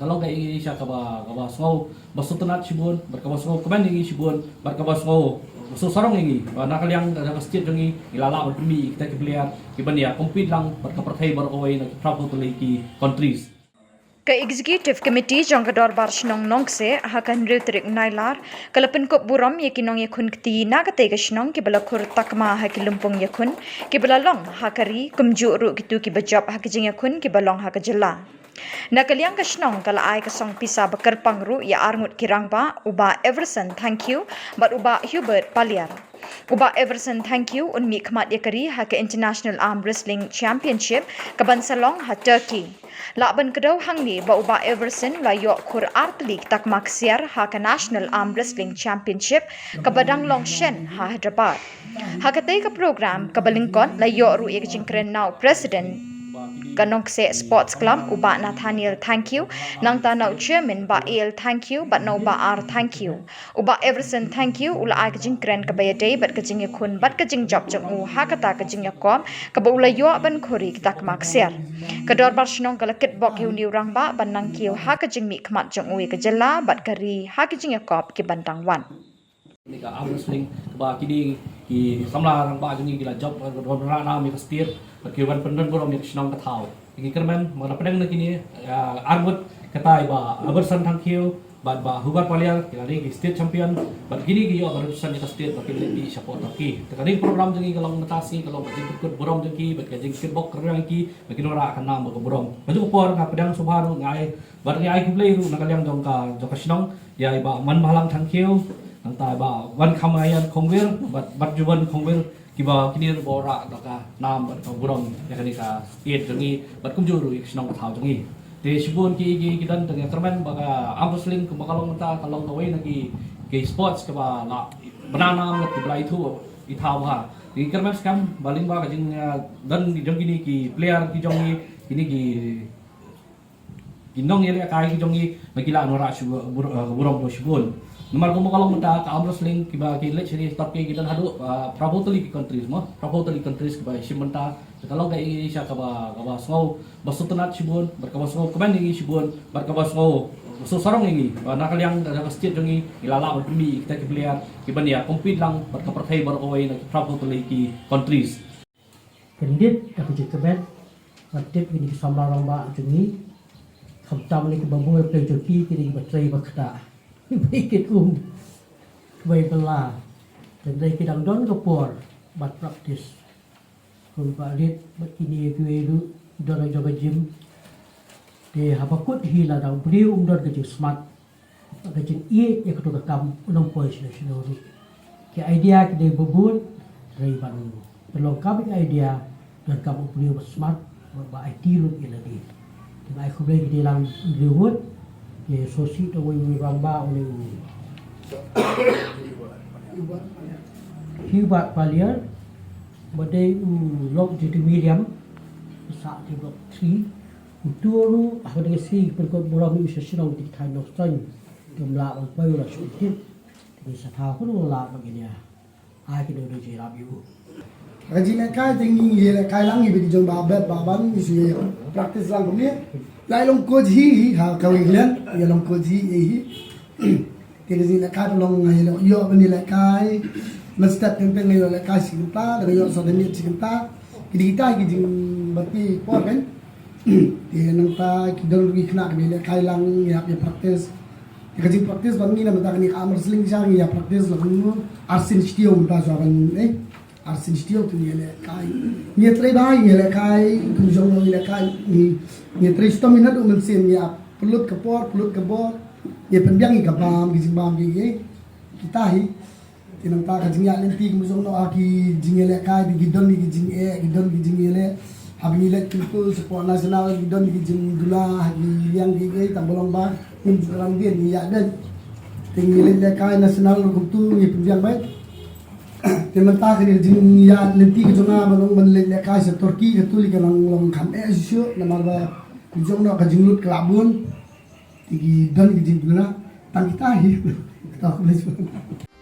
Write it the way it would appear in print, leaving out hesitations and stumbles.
kalau kay siya kaba so basutunat sibun berkaba so kaban ngi sibun berkaba so so sarong ngi nakaliang da state ngi ilala berpemi kita ke player kiban ya compete lang berkaperthai berkawai na travel to ki countries. Ke Executive Committee jong kador bar shnong nong se hakan rutrik nailar kalapin ko buram yakinong yakun kti na kate ke shnong ke bala khur takma ha ki lumpung yakun ke bala long hakari kumju ru gitu ki bajab ha ki jing yakun ke balong ha ka jela nakaliang ka shnong kala ai ka song pisa bakar pangru ya arngut kirangba uba Everson thank you but uba Hubert Paliar uba Everson thank you un mi khmat yakari ha ka International Arm Wrestling Championship ka bansalong ha Turkey Laban kedau hangni ba uba Everson la yo khur artlik tak maksiar ha ka National Arm Wrestling Championship ka badang long shen ha Hyderabad. Ha ka ka program ka balingkon la yo ru ek jingkren now president Kanong se Sports Club uba Nathaniel thank you nang tanau chairman ba El thank you but no ba R thank you uba Everson thank you ula ai kajing kren ka bayade bat kajing yakun bat kajing job jong u ha kata kajing yakom ka ba ula yo ban khori tak maksiar kador bar shnong kala kit bok yu niu rang ba ban nang kiu ha kajing mi khmat jong u ka jela bat kari ha kajing yakop ki bantang wan Ni ka arm wrestling ba kini ki samla rang ba jeng ki la job ron na mi ka steer kiwan pendan borom mi shnong ka thau ki kerman mana pedang na kini armut katai ba Everson thank you ba Hubert Paliar ki state champion ba kini ki yo barusan ka state ba kini di support ki tekani program jeng kalong natasi kalong jeng kut borom jeng ki ba jeng kit bok kerang ki ba kini ora kan nam ba borom baju por ka pedang subharu ngai ba ngai ku play ru nakaliang jong ka shnong ya ba man malang thank you nang ta ba wan khamayan khongwil bat juban khongwil kiba kini bora ka nam bat burong ya kani ka it jangi bat kumjuru ikhnong ka thau jangi te sibun ki kidan tang kerman ba arm wrestling ka makalong ta kalong kawai na ki sports ka ba la banana na ki blai thu i thau ha ki kerman skam baling ba ka jing dan jong kini ki player ki jongi kini ki Indong yele kai ki jongi makila nora burong do sibun Nomor kalau muda ke arm wrestling kiba ki let seri stop ki kita hadu probably countries mo probably countries kiba simenta kalau ka Indonesia kaba so basutunat sibun berkaba so kaban ngi sibun berkaba so so sarong ngi nakaliang da state jongi ilala berpemi kita ki player kiban ya compete lang berkaperthai berkawai na probably ki countries kendit aku jekabat patip ini samla rong ba jongi khamtam ni babu play Turkey kini batrai bakta Baikit baik belah dan dari kidang don kepor bat praktis kumpa lit bat kini kuilu don joga gym de hapakut hila dang beliau don ke smart ke ie ya ketua kam unang pois nasional ke idea ke de bubun dari ban pelongkap idea dan kamu beliau smart ba IT lu iladi dan aku beli di dalam reward ke sosi to wi ramba oleh Hubert Paliar badai log di medium sa di block 3 uturu ada si perkot boram usia sinau di kind of time gemla bayu la sutit di satha ko la begini ya ai ke do je rabiu Rajin kai tinggi ye kai lang ibi jong babet baban isu ye praktis lang kemudian lai long coach hi ha kawin len ye long coach hi ke rajin kai long ngai lo yo bani la kai mesti tempeng ngai la kai sinta da yo so demi sinta kita ki jing bati por kan ye nang ta ki dong ri khna ke le kai lang ya pe praktis ke jing praktis bangi na mata ni arm wrestling jang ya praktis lo arsin stiom ta jaban arsin stiom tu ni le kai ni tre bai ni le kai tu jong ni le kai ni tre stamina tu men sin ya pelut ke bor ye penbiang i kabam ki jimbam ki kita hi tinang ta ka jingya lenti ki jong no aki jingele kai di gidon ni jing gidon ki jingele abi le tu sport nasional gidon ki jing dula di yang ki tambolong ba min jurang dia ni ya dan tinggal le kai nasional ku tu ni penbiang bai Temata kini jing ya lenti ke jonga balong menle kai se Turki ke tuli ke long kham isu namar ba jong no ka jinglut kelabun tigi don ki jing dula tang kita hi kita